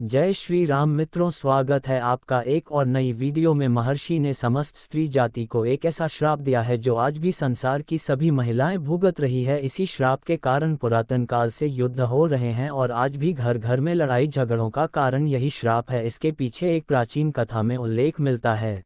जय श्री राम मित्रों, स्वागत है आपका एक और नई वीडियो में। महर्षि ने समस्त स्त्री जाति को एक ऐसा श्राप दिया है जो आज भी संसार की सभी महिलाएं भुगत रही है। इसी श्राप के कारण पुरातन काल से युद्ध हो रहे हैं और आज भी घर घर में लड़ाई झगड़ों का कारण यही श्राप है। इसके पीछे एक प्राचीन कथा में उल्लेख मिलता है।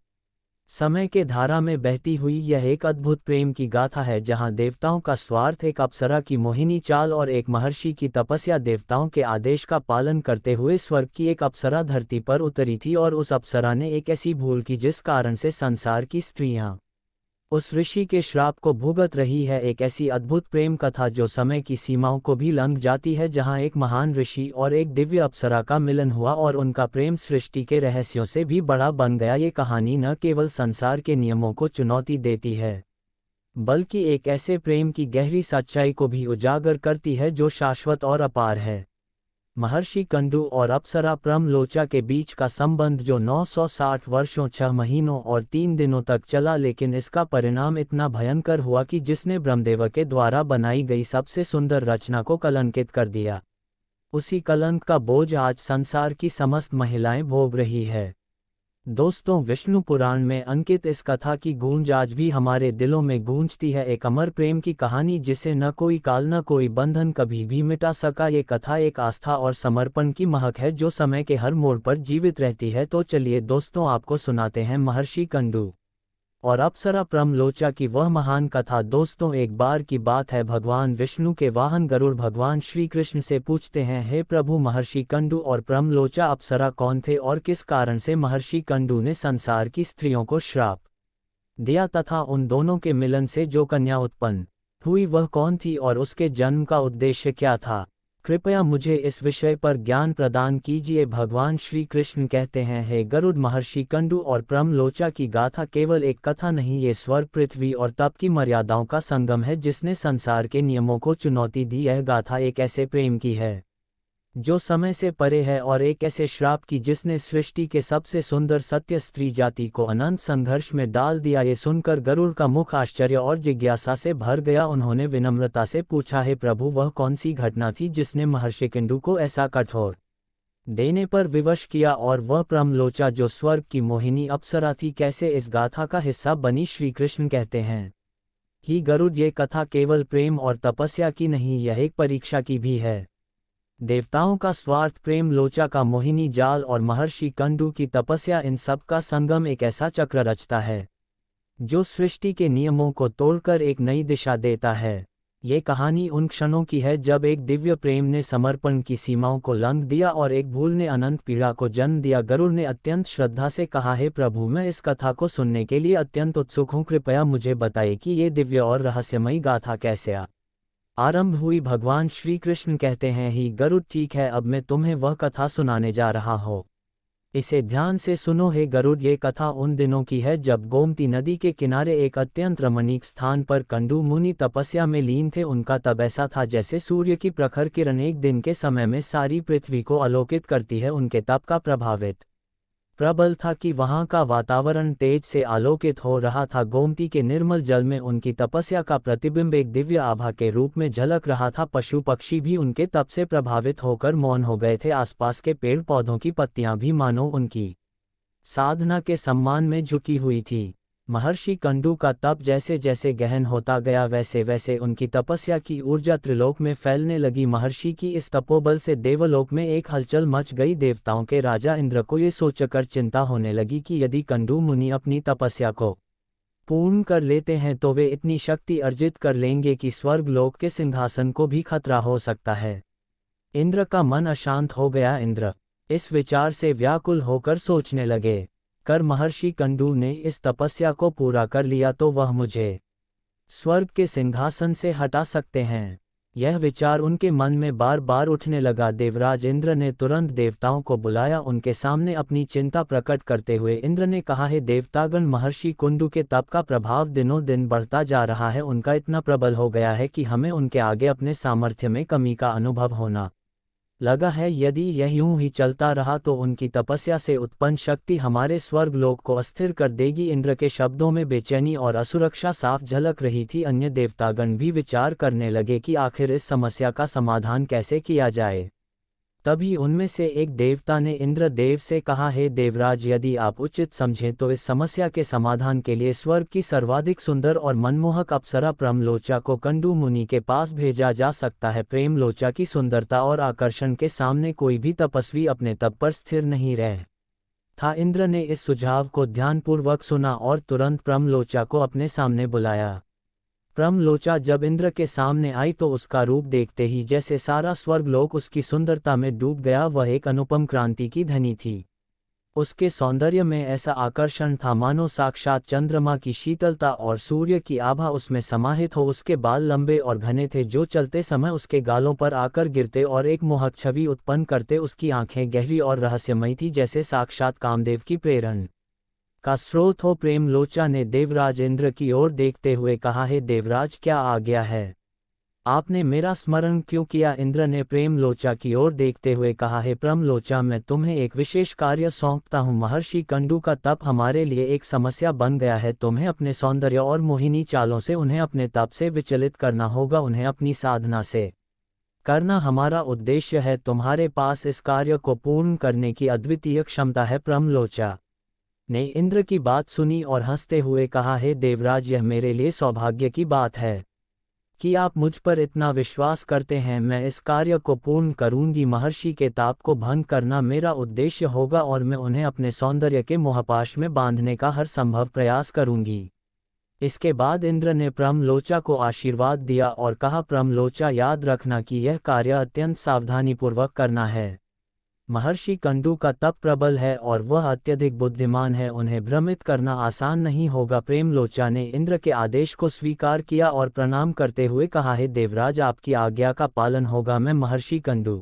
समय के धारा में बहती हुई यह एक अद्भुत प्रेम की गाथा है, जहां देवताओं का स्वार्थ, एक अप्सरा की मोहिनी चाल और एक महर्षि की तपस्या देवताओं के आदेश का पालन करते हुए स्वर्ग की एक अप्सरा धरती पर उतरी थी। और उस अप्सरा ने एक ऐसी भूल की जिस कारण से संसार की स्त्रियां उस ऋषि के श्राप को भुगत रही है। एक ऐसी अद्भुत प्रेम कथा जो समय की सीमाओं को भी लंघ जाती है, जहां एक महान ऋषि और एक दिव्य अप्सरा का मिलन हुआ और उनका प्रेम सृष्टि के रहस्यों से भी बड़ा बन गया। ये कहानी न केवल संसार के नियमों को चुनौती देती है, बल्कि एक ऐसे प्रेम की गहरी सच्चाई को भी उजागर करती है जो शाश्वत और अपार है। महर्षि कंडू और अप्सरा प्रमलोचा के बीच का संबंध जो 960 वर्षों 6 महीनों और 3 दिनों तक चला, लेकिन इसका परिणाम इतना भयंकर हुआ कि जिसने ब्रह्मदेव के द्वारा बनाई गई सबसे सुंदर रचना को कलंकित कर दिया। उसी कलंक का बोझ आज संसार की समस्त महिलाएं भोग रही है। दोस्तों, विष्णु पुराण में अंकित इस कथा की गूंज आज भी हमारे दिलों में गूंजती है। एक अमर प्रेम की कहानी जिसे न कोई काल न कोई बंधन कभी भी मिटा सका। ये कथा एक आस्था और समर्पण की महक है जो समय के हर मोड़ पर जीवित रहती है। तो चलिए दोस्तों, आपको सुनाते हैं महर्षि कंडू और अप्सरा प्रमलोचा की वह महान कथा। दोस्तों, एक बार की बात है, भगवान विष्णु के वाहन गरुड़ भगवान श्री कृष्ण से पूछते हैं, हे प्रभु, महर्षि कंडू और प्रमलोचा अप्सरा कौन थे और किस कारण से महर्षि कंडू ने संसार की स्त्रियों को श्राप दिया, तथा उन दोनों के मिलन से जो कन्या उत्पन्न हुई वह कौन थी और उसके जन्म का उद्देश्य क्या था। कृपया मुझे इस विषय पर ज्ञान प्रदान कीजिए। भगवान श्री कृष्ण कहते हैं, हे गरुड़, महर्षि कंडू और प्रमलोचा की गाथा केवल एक कथा नहीं, ये स्वर्ग, पृथ्वी और तप की मर्यादाओं का संगम है जिसने संसार के नियमों को चुनौती दी। यह गाथा एक ऐसे प्रेम की है जो समय से परे है और एक ऐसे श्राप की जिसने सृष्टि के सबसे सुंदर सत्य स्त्री जाति को अनंत संघर्ष में डाल दिया। ये सुनकर गरुड़ का मुख आश्चर्य और जिज्ञासा से भर गया। उन्होंने विनम्रता से पूछा, हे प्रभु, वह कौन सी घटना थी जिसने महर्षि कंडू को ऐसा कठोर देने पर विवश किया, और वह प्रमलोचा जो स्वर्ग की मोहिनी अप्सरा थी कैसे इस गाथा का हिस्सा बनी। श्री कृष्ण कहते हैं, ही गरुड़, ये कथा केवल प्रेम और तपस्या की नहीं, यह एक परीक्षा की भी है। देवताओं का स्वार्थ, प्रेम लोचा का मोहिनी जाल और महर्षि कंडू की तपस्या, इन सब का संगम एक ऐसा चक्र रचता है जो सृष्टि के नियमों को तोड़कर एक नई दिशा देता है। ये कहानी उन क्षणों की है जब एक दिव्य प्रेम ने समर्पण की सीमाओं को लंघ दिया और एक भूल ने अनंत पीड़ा को जन्म दिया। गरुड़ ने अत्यंत श्रद्धा से कहा, हे प्रभु, मैं इस कथा को सुनने के लिए अत्यंत उत्सुक हूँ। कृपया मुझे बताइए कि ये दिव्य और रहस्यमयी गाथा कैसे आरंभ हुई। भगवान श्री कृष्ण कहते हैं, ही गरुड़, ठीक है, अब मैं तुम्हें वह कथा सुनाने जा रहा हूँ, इसे ध्यान से सुनो। हे गरुड़, ये कथा उन दिनों की है जब गोमती नदी के किनारे एक अत्यंत रमणीक स्थान पर कंडू मुनि तपस्या में लीन थे। उनका तप ऐसा था जैसे सूर्य की प्रखर किरण एक दिन के समय में सारी पृथ्वी को आलोकित करती है। उनके तप का प्रभावित प्रबल था कि वहाँ का वातावरण तेज से आलोकित हो रहा था। गोमती के निर्मल जल में उनकी तपस्या का प्रतिबिंब एक दिव्य आभा के रूप में झलक रहा था। पशु पक्षी भी उनके तप से प्रभावित होकर मौन हो गए थे। आसपास के पेड़ पौधों की पत्तियां भी मानो उनकी साधना के सम्मान में झुकी हुई थी। महर्षि कंडू का तप जैसे जैसे गहन होता गया, वैसे वैसे उनकी तपस्या की ऊर्जा त्रिलोक में फैलने लगी। महर्षि की इस तपोबल से देवलोक में एक हलचल मच गई। देवताओं के राजा इंद्र को ये सोचकर चिंता होने लगी कि यदि कंडू मुनि अपनी तपस्या को पूर्ण कर लेते हैं तो वे इतनी शक्ति अर्जित कर लेंगे कि स्वर्गलोक के सिंहासन को भी खतरा हो सकता है। इंद्र का मन अशांत हो गया। इंद्र इस विचार से व्याकुल होकर सोचने लगे, कर महर्षि कंडू ने इस तपस्या को पूरा कर लिया तो वह मुझे स्वर्ग के सिंहासन से हटा सकते हैं। यह विचार उनके मन में बार बार उठने लगा। देवराज इंद्र ने तुरंत देवताओं को बुलाया। उनके सामने अपनी चिंता प्रकट करते हुए इंद्र ने कहा, हे देवतागण, महर्षि कंडू के तप का प्रभाव दिनों दिन बढ़ता जा रहा है। उनका इतना प्रबल हो गया है कि हमें उनके आगे अपने सामर्थ्य में कमी का अनुभव होना लगा है। यदि यह यूं ही चलता रहा तो उनकी तपस्या से उत्पन्न शक्ति हमारे स्वर्गलोक को अस्थिर कर देगी। इंद्र के शब्दों में बेचैनी और असुरक्षा साफ झलक रही थी। अन्य देवतागण भी विचार करने लगे कि आखिर इस समस्या का समाधान कैसे किया जाए। तभी उनमें से एक देवता ने इंद्रदेव से कहा, हे देवराज, यदि आप उचित समझें तो इस समस्या के समाधान के लिए स्वर्ग की सर्वाधिक सुंदर और मनमोहक अप्सरा प्रेमलोचा को कंडू मुनि के पास भेजा जा सकता है। प्रेमलोचा की सुंदरता और आकर्षण के सामने कोई भी तपस्वी अपने तप पर स्थिर नहीं रह था। इंद्र ने इस सुझाव को ध्यानपूर्वक सुना और तुरंत प्रेमलोचा को अपने सामने बुलाया। प्रेमलोचा जब इंद्र के सामने आई तो उसका रूप देखते ही जैसे सारा स्वर्गलोक उसकी सुंदरता में डूब गया। वह एक अनुपम क्रांति की धनी थी। उसके सौंदर्य में ऐसा आकर्षण था मानो साक्षात चंद्रमा की शीतलता और सूर्य की आभा उसमें समाहित हो। उसके बाल लंबे और घने थे जो चलते समय उसके गालों पर आकर गिरते और एक मोहक छवि उत्पन्न करते। उसकी आंखें गहरी और रहस्यमयी थी, जैसे साक्षात कामदेव की प्रेरण का स्रोत हो। प्रेमलोचा ने देवराज इंद्र की ओर देखते हुए कहा, हे देवराज, क्या आ गया है? आपने मेरा स्मरण क्यों किया? इंद्र ने प्रेमलोचा की ओर देखते हुए कहा, हे प्रेमलोचा, मैं तुम्हें एक विशेष कार्य सौंपता हूँ। महर्षि कंडू का तप हमारे लिए एक समस्या बन गया है। तुम्हें अपने सौंदर्य और मोहिनी चालों से उन्हें अपने तप से विचलित करना होगा, उन्हें अपनी साधना से करना हमारा उद्देश्य है। तुम्हारे पास इस कार्य को पूर्ण करने की अद्वितीय क्षमता है। प्रेमलोचा ने इंद्र की बात सुनी और हंसते हुए कहा, हे देवराज, यह मेरे लिए सौभाग्य की बात है कि आप मुझ पर इतना विश्वास करते हैं। मैं इस कार्य को पूर्ण करूंगी। महर्षि के ताप को भंग करना मेरा उद्देश्य होगा और मैं उन्हें अपने सौंदर्य के मोहपाश में बांधने का हर संभव प्रयास करूंगी। इसके बाद इंद्र ने प्रेमलोचा को आशीर्वाद दिया और कहा, प्रेमलोचा, याद रखना कि यह कार्य अत्यंत सावधानीपूर्वक करना है। महर्षि कंडू का तप प्रबल है और वह अत्यधिक बुद्धिमान है, उन्हें भ्रमित करना आसान नहीं होगा। प्रेमलोचा ने इंद्र के आदेश को स्वीकार किया और प्रणाम करते हुए कहा, हे देवराज, आपकी आज्ञा का पालन होगा। मैं महर्षि कंडू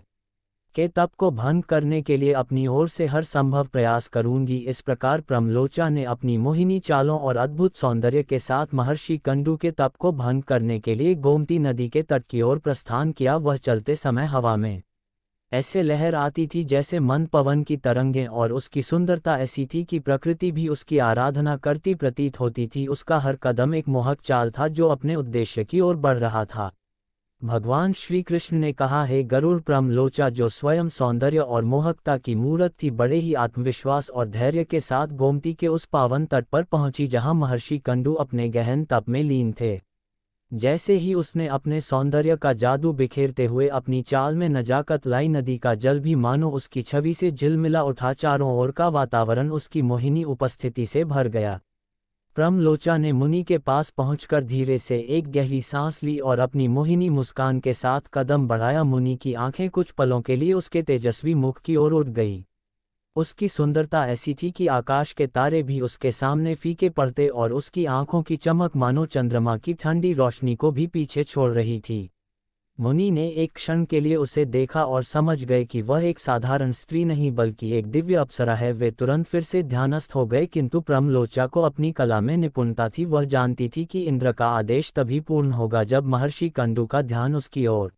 के तप को भंग करने के लिए अपनी ओर से हर संभव प्रयास करूंगी। इस प्रकार प्रेमलोचा ने अपनी मोहिनी चालों और अद्भुत सौंदर्य के साथ महर्षि कंडू के तप को भंग करने के लिए गोमती नदी के तट की ओर प्रस्थान किया। वह चलते समय हवा में ऐसे लहर आती थी जैसे मंद पवन की तरंगें और उसकी सुंदरता ऐसी थी कि प्रकृति भी उसकी आराधना करती प्रतीत होती थी। उसका हर कदम एक मोहक चाल था जो अपने उद्देश्य की ओर बढ़ रहा था। भगवान श्री कृष्ण ने कहा, हे गरुड़ प्रेमलोचा, जो स्वयं सौंदर्य और मोहकता की मूरत थी, बड़े ही आत्मविश्वास और धैर्य के साथ गोमती के उस पावन तट पर पहुंची जहां महर्षि कंडू अपने गहन तप में लीन थे। जैसे ही उसने अपने सौंदर्य का जादू बिखेरते हुए अपनी चाल में नजाकत लाई, नदी का जल भी मानो उसकी छवि से झिलमिला उठा। चारों ओर का वातावरण उसकी मोहिनी उपस्थिति से भर गया। प्रेमलोचा ने मुनि के पास पहुंचकर धीरे से एक गहरी सांस ली और अपनी मोहिनी मुस्कान के साथ कदम बढ़ाया। मुनि की आंखें कुछ पलों के लिए उसके तेजस्वी मुख की ओर उठ गई। उसकी सुंदरता ऐसी थी कि आकाश के तारे भी उसके सामने फीके पड़ते और उसकी आंखों की चमक मानो चंद्रमा की ठंडी रोशनी को भी पीछे छोड़ रही थी। मुनि ने एक क्षण के लिए उसे देखा और समझ गए कि वह एक साधारण स्त्री नहीं बल्कि एक दिव्य अप्सरा है। वे तुरंत फिर से ध्यानस्थ हो गए, किंतु प्रेमलोचा को अपनी कला में निपुणता थी। वह जानती थी कि इंद्र का आदेश तभी पूर्ण होगा जब महर्षि कंडू का ध्यान उसकी ओर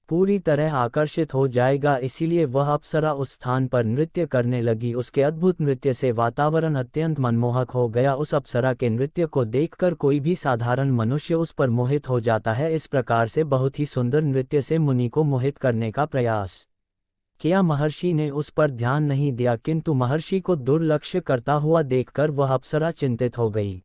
पूरी तरह आकर्षित हो जाएगा। इसीलिए वह अप्सरा उस स्थान पर नृत्य करने लगी। उसके अद्भुत नृत्य से वातावरण अत्यंत मनमोहक हो गया। उस अप्सरा के नृत्य को देखकर कोई भी साधारण मनुष्य उस पर मोहित हो जाता है। इस प्रकार से बहुत ही सुंदर नृत्य से मुनि को मोहित करने का प्रयास किया। महर्षि ने उस पर ध्यान नहीं दिया, किंतु महर्षि को दुर्लक्ष्य करता हुआ देखकर वह अप्सरा चिंतित हो गई।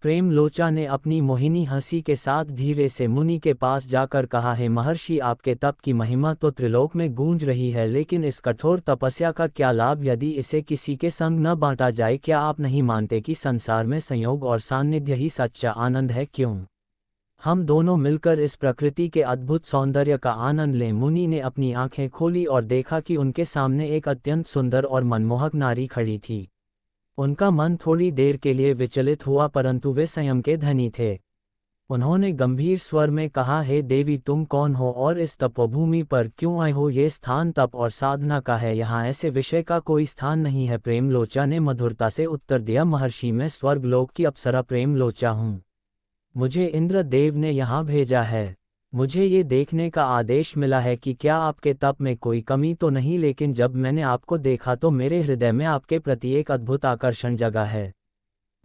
प्रेमलोचा ने अपनी मोहिनी हंसी के साथ धीरे से मुनि के पास जाकर कहा, हे महर्षि, आपके तप की महिमा तो त्रिलोक में गूंज रही है, लेकिन इस कठोर तपस्या का क्या लाभ यदि इसे किसी के संग न बांटा जाए? क्या आप नहीं मानते कि संसार में संयोग और सान्निध्य ही सच्चा आनंद है? क्यों हम दोनों मिलकर इस प्रकृति के अद्भुत सौंदर्य का आनंद लें? मुनि ने अपनी आंखें खोली और देखा कि उनके सामने एक अत्यंत सुंदर और मनमोहक नारी खड़ी थी। उनका मन थोड़ी देर के लिए विचलित हुआ, परंतु वे संयम के धनी थे। उन्होंने गंभीर स्वर में कहा, हे देवी, तुम कौन हो और इस तपोभूमि पर क्यों आए हो? ये स्थान तप और साधना का है, यहाँ ऐसे विषय का कोई स्थान नहीं है। प्रेमलोचा ने मधुरता से उत्तर दिया, महर्षि, मैं स्वर्गलोक की अप्सरा प्रेमलोचा हूँ। मुझे इंद्र देव ने यहाँ भेजा है। मुझे ये देखने का आदेश मिला है कि क्या आपके तप में कोई कमी तो नहीं, लेकिन जब मैंने आपको देखा तो मेरे हृदय में आपके प्रति एक अद्भुत आकर्षण जगा है।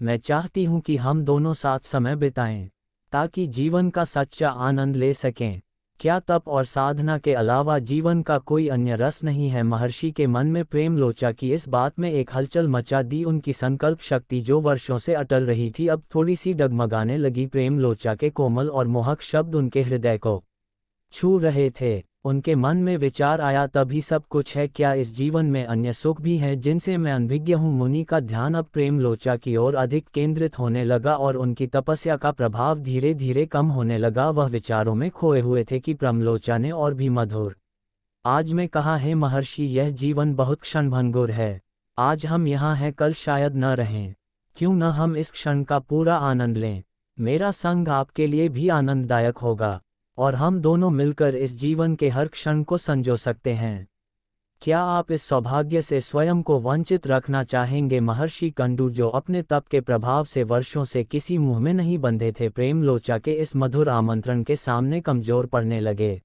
मैं चाहती हूँ कि हम दोनों साथ समय बिताएं ताकि जीवन का सच्चा आनंद ले सकें। क्या तप और साधना के अलावा जीवन का कोई अन्य रस नहीं है? महर्षि के मन में प्रेमलोचा की इस बात में एक हलचल मचा दी। उनकी संकल्प शक्ति जो वर्षों से अटल रही थी अब थोड़ी सी डगमगाने लगी। प्रेमलोचा के कोमल और मोहक शब्द उनके हृदय को छू रहे थे। उनके मन में विचार आया, तभी सब कुछ है, क्या इस जीवन में अन्य सुख भी हैं जिनसे मैं अनभिज्ञ हूँ? मुनि का ध्यान अब प्रेमलोचा की ओर अधिक केंद्रित होने लगा और उनकी तपस्या का प्रभाव धीरे धीरे कम होने लगा। वह विचारों में खोए हुए थे कि प्रेमलोचा ने और भी मधुर आज में कहा है, महर्षि यह जीवन बहुत क्षणभंगुर है। आज हम यहाँ हैं, कल शायद न रहें। क्यों न हम इस क्षण का पूरा आनंद लें? मेरा संग आपके लिए भी आनंददायक होगा और हम दोनों मिलकर इस जीवन के हर क्षण को संजो सकते हैं। क्या आप इस सौभाग्य से स्वयं को वंचित रखना चाहेंगे? महर्षि कंडू, जो अपने तप के प्रभाव से वर्षों से किसी मुंह में नहीं बंधे थे, प्रेमलोचा के इस मधुर आमंत्रण के सामने कमजोर पड़ने लगे।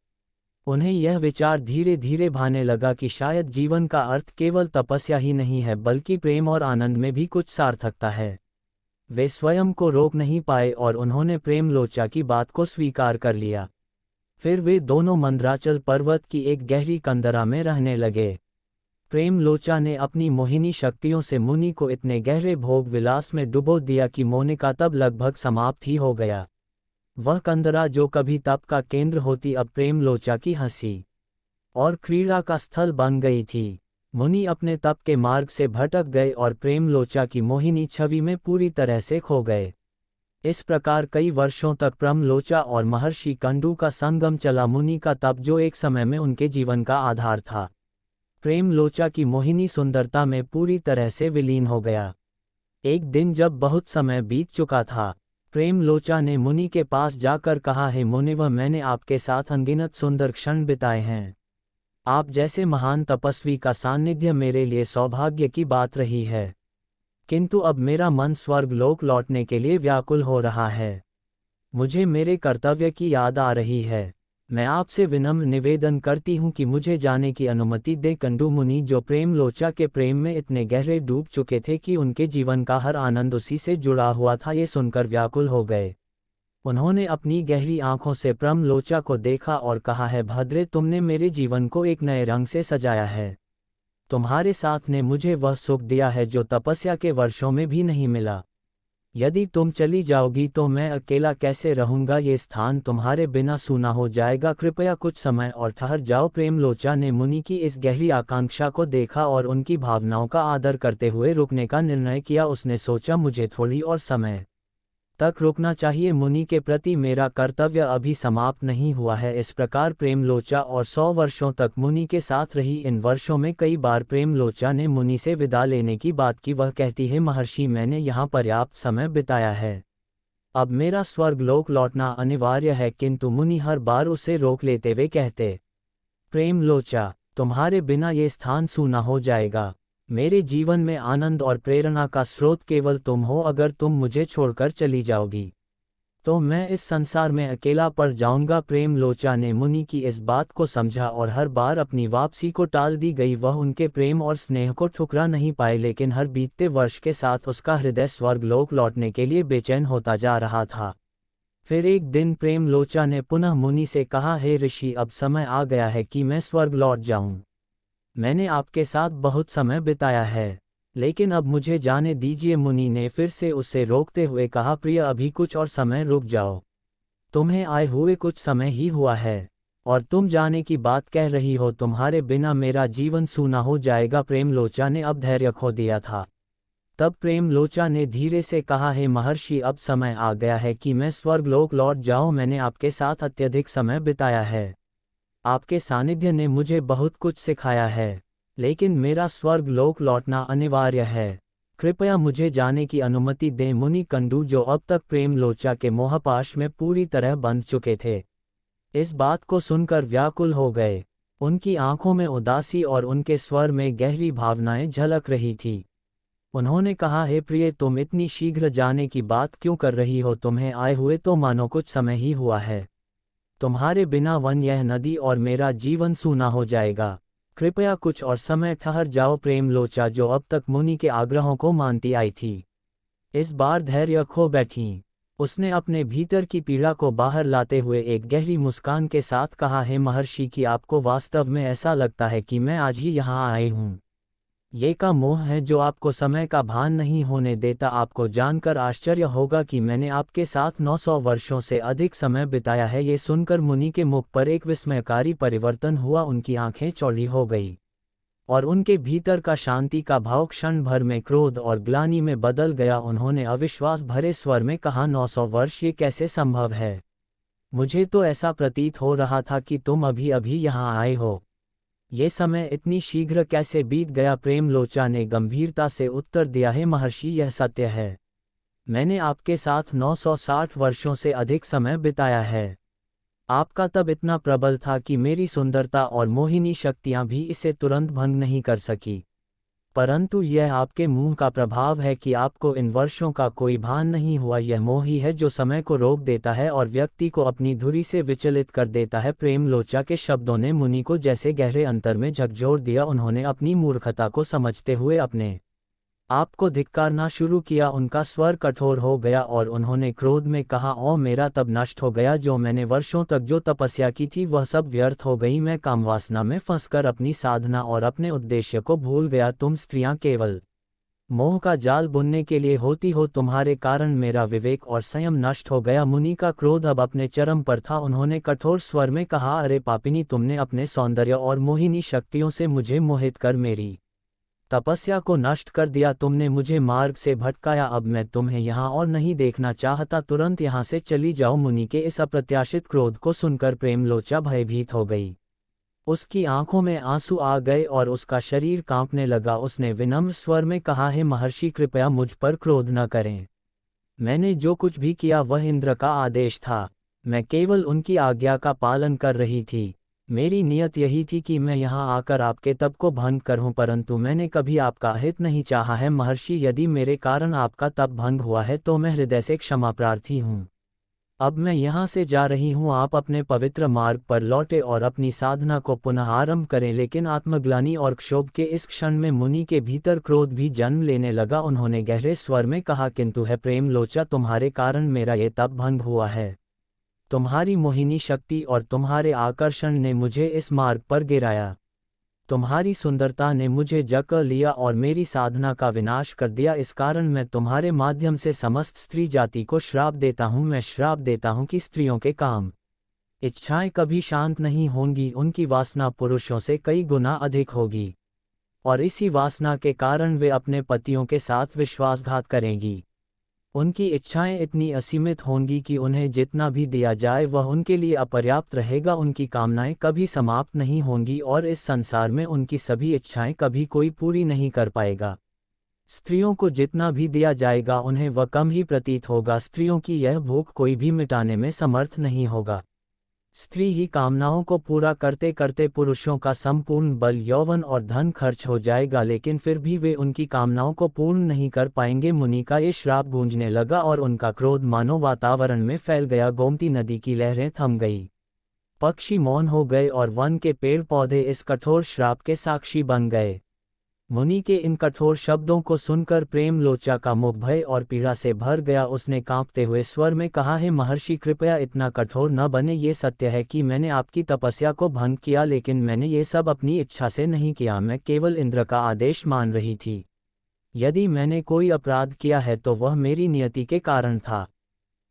उन्हें यह विचार धीरे धीरे भाने लगा कि शायद जीवन का अर्थ केवल तपस्या ही नहीं है, बल्कि प्रेम और आनंद में भी कुछ सार्थकता है। वे स्वयं को रोक नहीं पाए और उन्होंने प्रेमलोचा की बात को स्वीकार कर लिया। फिर वे दोनों मंदराचल पर्वत की एक गहरी कंदरा में रहने लगे। प्रेमलोचा ने अपनी मोहिनी शक्तियों से मुनि को इतने गहरे भोग विलास में डुबो दिया कि मोनिका तब लगभग समाप्त ही हो गया। वह कंदरा जो कभी तप का केंद्र होती अब प्रेमलोचा की हंसी और क्रीड़ा का स्थल बन गई थी। मुनि अपने तप के मार्ग से भटक गए और प्रेमलोचा की मोहिनी छवि में पूरी तरह से खो गए। इस प्रकार कई वर्षों तक प्रेमलोचा और महर्षि कंडू का संगम चला। मुनि का तप जो एक समय में उनके जीवन का आधार था, प्रेमलोचा की मोहिनी सुंदरता में पूरी तरह से विलीन हो गया। एक दिन जब बहुत समय बीत चुका था, प्रेमलोचा ने मुनि के पास जाकर कहा, हे मुनिवर, मैंने आपके साथ अनगिनत सुंदर क्षण बिताए हैं। आप जैसे महान तपस्वी का सानिध्य मेरे लिए सौभाग्य की बात रही है, किंतु अब मेरा मन स्वर्ग लोक लौटने के लिए व्याकुल हो रहा है। मुझे मेरे कर्तव्य की याद आ रही है। मैं आपसे विनम्र निवेदन करती हूँ कि मुझे जाने की अनुमति दें। कंडू मुनि, जो प्रेमलोचा के प्रेम में इतने गहरे डूब चुके थे कि उनके जीवन का हर आनंद उसी से जुड़ा हुआ था, ये सुनकर व्याकुल हो गए। उन्होंने अपनी गहरी आंखों से प्रेमलोचा को देखा और कहा, है भद्रे, तुमने मेरे जीवन को एक नए रंग से सजाया है। तुम्हारे साथ ने मुझे वह सुख दिया है जो तपस्या के वर्षों में भी नहीं मिला। यदि तुम चली जाओगी तो मैं अकेला कैसे रहूंगा? ये स्थान तुम्हारे बिना सूना हो जाएगा। कृपया कुछ समय और ठहर जाओ। प्रेमलोचा ने मुनि की इस गहरी आकांक्षा को देखा और उनकी भावनाओं का आदर करते हुए रुकने का निर्णय किया। उसने सोचा, मुझे थोड़ी और समय तक रुकना चाहिए। मुनि के प्रति मेरा कर्तव्य अभी समाप्त नहीं हुआ है। इस प्रकार प्रेमलोचा और 100 वर्षों तक मुनि के साथ रही। इन वर्षों में कई बार प्रेमलोचा ने मुनि से विदा लेने की बात की। वह कहती है, महर्षि, मैंने यहाँ पर्याप्त समय बिताया है, अब मेरा स्वर्गलोक लौटना अनिवार्य है। किंतु मुनि हर बार उसे रोक लेते हुए कहते, प्रेमलोचा, तुम्हारे बिना ये स्थान सूना हो जाएगा। मेरे जीवन में आनंद और प्रेरणा का स्रोत केवल तुम हो। अगर तुम मुझे छोड़कर चली जाओगी तो मैं इस संसार में अकेला पड़ जाऊंगा। प्रेमलोचा ने मुनि की इस बात को समझा और हर बार अपनी वापसी को टाल दी गई। वह उनके प्रेम और स्नेह को ठुकरा नहीं पाए, लेकिन हर बीतते वर्ष के साथ उसका हृदय स्वर्गलोक लौटने के लिए बेचैन होता जा रहा था। फिर एक दिन प्रेमलोचा ने पुनः मुनि से कहा, हे ऋषि, अब समय आ गया है कि मैं स्वर्ग लौट जाऊं। मैंने आपके साथ बहुत समय बिताया है, लेकिन अब मुझे जाने दीजिए। मुनि ने फिर से उसे रोकते हुए कहा, प्रिय, अभी कुछ और समय रुक जाओ। तुम्हें आए हुए कुछ समय ही हुआ है और तुम जाने की बात कह रही हो। तुम्हारे बिना मेरा जीवन सूना हो जाएगा। प्रेमलोचा ने अब धैर्य खो दिया था। तब प्रेमलोचा ने धीरे से कहा, हे महर्षि, अब समय आ गया है कि मैं स्वर्गलोक लौट जाऊं। मैंने आपके साथ अत्यधिक समय बिताया है। आपके सानिध्य ने मुझे बहुत कुछ सिखाया है, लेकिन मेरा स्वर्गलोक लौटना अनिवार्य है। कृपया मुझे जाने की अनुमति दें। मुनि कंडू, जो अब तक प्रेमलोचा के मोहपाश में पूरी तरह बंध चुके थे, इस बात को सुनकर व्याकुल हो गए। उनकी आंखों में उदासी और उनके स्वर में गहरी भावनाएं झलक रही थी। उन्होंने कहा, हे प्रिय, तुम इतनी शीघ्र जाने की बात क्यों कर रही हो? तुम्हें आए हुए तो मानो कुछ समय ही हुआ है। तुम्हारे बिना वन, यह नदी और मेरा जीवन सूना हो जाएगा। कृपया कुछ और समय ठहर जाओ। प्रेमलोचा, जो अब तक मुनि के आग्रहों को मानती आई थी, इस बार धैर्य खो बैठी। उसने अपने भीतर की पीड़ा को बाहर लाते हुए एक गहरी मुस्कान के साथ कहा, है महर्षि कि आपको वास्तव में ऐसा लगता है कि मैं आज ही यहाँ आई हूँ। ये का मोह है जो आपको समय का भान नहीं होने देता। आपको जानकर आश्चर्य होगा कि मैंने आपके साथ 900 वर्षों से अधिक समय बिताया है। ये सुनकर मुनि के मुख पर एक विस्मयकारी परिवर्तन हुआ। उनकी आंखें चौड़ी हो गई और उनके भीतर का शांति का भाव क्षण भर में क्रोध और ग्लानि में बदल गया। उन्होंने अविश्वास भरे स्वर में कहा, 900 वर्ष, ये कैसे संभव है? मुझे तो ऐसा प्रतीत हो रहा था कि तुम अभी अभी यहाँ आए हो। ये समय इतनी शीघ्र कैसे बीत गया? प्रेमलोचा ने गंभीरता से उत्तर दिया, है महर्षि, यह सत्य है। मैंने आपके साथ 960 वर्षों से अधिक समय बिताया है। आपका तब इतना प्रबल था कि मेरी सुंदरता और मोहिनी शक्तियां भी इसे तुरंत भंग नहीं कर सकी। परंतु यह आपके मुंह का प्रभाव है कि आपको इन वर्षों का कोई भान नहीं हुआ। यह मोह ही है जो समय को रोक देता है और व्यक्ति को अपनी धुरी से विचलित कर देता है। प्रेमलोचा के शब्दों ने मुनि को जैसे गहरे अंतर में झकझोर दिया। उन्होंने अपनी मूर्खता को समझते हुए अपने आप को धिक्कारना शुरू किया। उनका स्वर कठोर हो गया और उन्होंने क्रोध में कहा, ओ मेरा तब नष्ट हो गया। जो मैंने वर्षों तक जो तपस्या की थी वह सब व्यर्थ हो गई। मैं कामवासना में फंसकर अपनी साधना और अपने उद्देश्य को भूल गया। तुम स्त्रियां केवल मोह का जाल बुनने के लिए होती हो। तुम्हारे कारण मेरा विवेक और संयम नष्ट हो गया। मुनि का क्रोध अब अपने चरम पर था। उन्होंने कठोर स्वर में कहा, अरे पापिनी, तुमने अपने सौंदर्य और मोहिनी शक्तियों से मुझे मोहित कर मेरी तपस्या को नष्ट कर दिया। तुमने मुझे मार्ग से भटकाया। अब मैं तुम्हें यहाँ और नहीं देखना चाहता। तुरंत यहाँ से चली जाओ। मुनि के इस अप्रत्याशित क्रोध को सुनकर प्रेमलोचा भयभीत हो गई। उसकी आंखों में आंसू आ गए और उसका शरीर कांपने लगा। उसने विनम्र स्वर में कहा, है महर्षि, कृपया मुझ पर क्रोध न करें। मैंने जो कुछ भी किया वह इंद्र का आदेश था। मैं केवल उनकी आज्ञा का पालन कर रही थी। मेरी नियत यही थी कि मैं यहाँ आकर आपके तप को भंग करूं, परंतु मैंने कभी आपका हित नहीं चाहा है। महर्षि, यदि मेरे कारण आपका तप भंग हुआ है तो मैं हृदय से क्षमा प्रार्थी हूँ। अब मैं यहाँ से जा रही हूँ। आप अपने पवित्र मार्ग पर लौटे और अपनी साधना को पुनः आरंभ करें। लेकिन आत्मग्लानि और क्षोभ के इस क्षण में मुनि के भीतर क्रोध भी जन्म लेने लगा। उन्होंने गहरे स्वर में कहा, किंतु है प्रेमलोचा, तुम्हारे कारण मेरा ये तप भंग हुआ है। तुम्हारी मोहिनी शक्ति और तुम्हारे आकर्षण ने मुझे इस मार्ग पर गिराया। तुम्हारी सुंदरता ने मुझे जकड़ लिया और मेरी साधना का विनाश कर दिया। इस कारण मैं तुम्हारे माध्यम से समस्त स्त्री जाति को श्राप देता हूँ। मैं श्राप देता हूँ कि स्त्रियों के काम इच्छाएं कभी शांत नहीं होंगी। उनकी वासना पुरुषों से कई गुना अधिक होगी और इसी वासना के कारण वे अपने पतियों के साथ विश्वासघात करेंगी। उनकी इच्छाएं इतनी असीमित होंगी कि उन्हें जितना भी दिया जाए वह उनके लिए अपर्याप्त रहेगा। उनकी कामनाएं कभी समाप्त नहीं होंगी और इस संसार में उनकी सभी इच्छाएं कभी कोई पूरी नहीं कर पाएगा। स्त्रियों को जितना भी दिया जाएगा उन्हें वह कम ही प्रतीत होगा। स्त्रियों की यह भूख कोई भी मिटाने में समर्थ नहीं होगा। स्त्री ही कामनाओं को पूरा करते करते पुरुषों का संपूर्ण बल, यौवन और धन खर्च हो जाएगा, लेकिन फिर भी वे उनकी कामनाओं को पूर्ण नहीं कर पाएंगे। मुनि का ये श्राप गूंजने लगा और उनका क्रोध मानो वातावरण में फैल गया। गोमती नदी की लहरें थम गई, पक्षी मौन हो गए और वन के पेड़ पौधे इस कठोर श्राप के साक्षी बन गए। मुनि के इन कठोर शब्दों को सुनकर प्रेमलोचा का मुख भय और पीड़ा से भर गया। उसने कांपते हुए स्वर में कहा, है महर्षि, कृपया इतना कठोर न बने। ये सत्य है कि मैंने आपकी तपस्या को भंग किया, लेकिन मैंने ये सब अपनी इच्छा से नहीं किया। मैं केवल इंद्र का आदेश मान रही थी। यदि मैंने कोई अपराध किया है तो वह मेरी नियति के कारण था।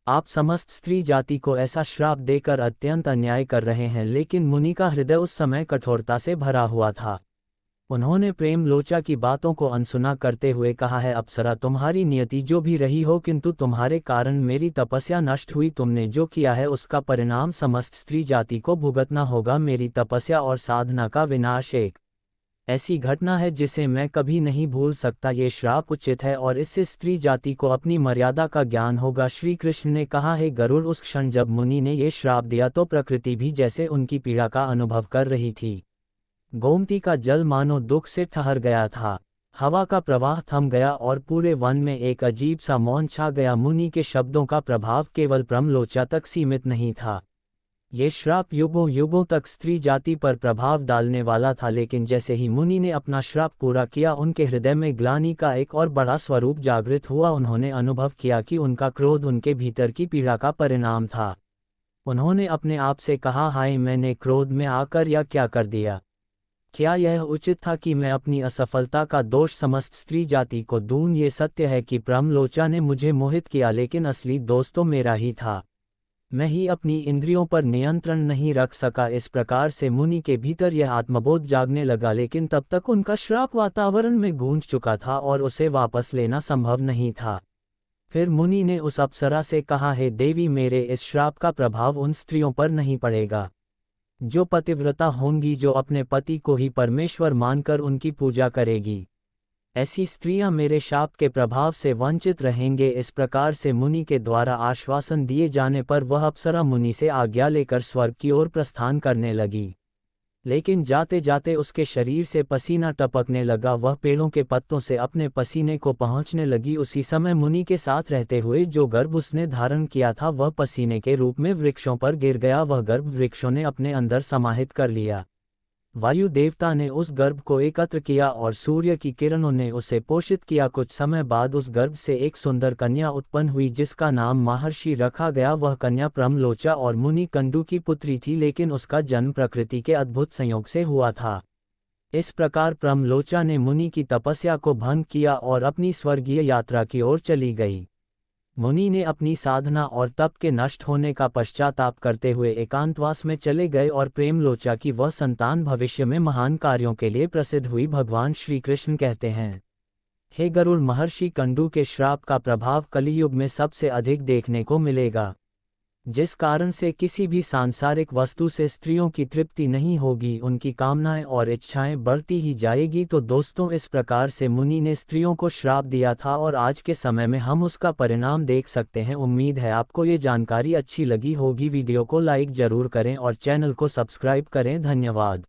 आप समस्त स्त्री जाति को ऐसा श्राप देकर अत्यंत अन्याय कर रहे हैं। लेकिन मुनि का हृदय उस समय कठोरता से भरा हुआ था। उन्होंने प्रेमलोचा की बातों को अनसुना करते हुए कहा, है अप्सरा, तुम्हारी नियति जो भी रही हो, किंतु तुम्हारे कारण मेरी तपस्या नष्ट हुई। तुमने जो किया है उसका परिणाम समस्त स्त्री जाति को भुगतना होगा। मेरी तपस्या और साधना का विनाश एक ऐसी घटना है जिसे मैं कभी नहीं भूल सकता। ये श्राप उचित है और इससे स्त्री जाति को अपनी मर्यादा का ज्ञान होगा। श्री कृष्ण ने कहा, है गरुड़, उस क्षण जब मुनि ने ये श्राप दिया तो प्रकृति भी जैसे उनकी पीड़ा का अनुभव कर रही थी। गोमती का जल मानो दुख से ठहर गया था। हवा का प्रवाह थम गया और पूरे वन में एक अजीब सा मौन छा गया। मुनि के शब्दों का प्रभाव केवल प्रेमलोचा तक सीमित नहीं था। ये श्राप युगों युगों तक स्त्री जाति पर प्रभाव डालने वाला था, लेकिन जैसे ही मुनि ने अपना श्राप पूरा किया, उनके हृदय में ग्लानि का एक और बड़ा स्वरूप जागृत हुआ। उन्होंने अनुभव किया कि उनका क्रोध उनके भीतर की पीड़ा का परिणाम था। उन्होंने अपने आप से कहा, हाय, मैंने क्रोध में आकर यह क्या कर दिया? क्या यह उचित था कि मैं अपनी असफलता का दोष समस्त स्त्री जाति को दूं? ये सत्य है कि प्रमलोचा ने मुझे मोहित किया, लेकिन असली दोस्त तो मेरा ही था। मैं ही अपनी इंद्रियों पर नियंत्रण नहीं रख सका। इस प्रकार से मुनि के भीतर यह आत्मबोध जागने लगा, लेकिन तब तक उनका श्राप वातावरण में गूंज चुका था और उसे वापस लेना संभव नहीं था। फिर मुनि ने उस अप्सरा से कहा, हे देवी, मेरे इस श्राप का प्रभाव उन स्त्रियों पर नहीं पड़ेगा जो पतिव्रता होंगी, जो अपने पति को ही परमेश्वर मानकर उनकी पूजा करेगी। ऐसी स्त्रियां मेरे शाप के प्रभाव से वंचित रहेंगे। इस प्रकार से मुनि के द्वारा आश्वासन दिए जाने पर वह अप्सरा मुनि से आज्ञा लेकर स्वर्ग की ओर प्रस्थान करने लगी। लेकिन जाते जाते उसके शरीर से पसीना टपकने लगा। वह पेड़ों के पत्तों से अपने पसीने को पहुँचने लगी। उसी समय मुनि के साथ रहते हुए जो गर्भ उसने धारण किया था, वह पसीने के रूप में वृक्षों पर गिर गया। वह गर्भ वृक्षों ने अपने अंदर समाहित कर लिया। वायु देवता ने उस गर्भ को एकत्र किया और सूर्य की किरणों ने उसे पोषित किया। कुछ समय बाद उस गर्भ से एक सुंदर कन्या उत्पन्न हुई, जिसका नाम महर्षि रखा गया। वह कन्या प्रमलोचा और मुनि कंडू की पुत्री थी, लेकिन उसका जन्म प्रकृति के अद्भुत संयोग से हुआ था। इस प्रकार प्रमलोचा ने मुनि की तपस्या को भंग किया और अपनी स्वर्गीय यात्रा की ओर चली गई। मुनि ने अपनी साधना और तप के नष्ट होने का पश्चाताप करते हुए एकांतवास में चले गए और प्रेमलोचा की वह संतान भविष्य में महान कार्यों के लिए प्रसिद्ध हुई। भगवान श्री कृष्ण कहते हैं, हे गरुड़, महर्षि कंडू के श्राप का प्रभाव कलियुग में सबसे अधिक देखने को मिलेगा, जिस कारण से किसी भी सांसारिक वस्तु से स्त्रियों की तृप्ति नहीं होगी, उनकी कामनाएं और इच्छाएं बढ़ती ही जाएगी। तो दोस्तों, इस प्रकार से मुनि ने स्त्रियों को श्राप दिया था और आज के समय में हम उसका परिणाम देख सकते हैं। उम्मीद है आपको ये जानकारी अच्छी लगी होगी। वीडियो को लाइक जरूर करें और चैनल को सब्सक्राइब करें। धन्यवाद।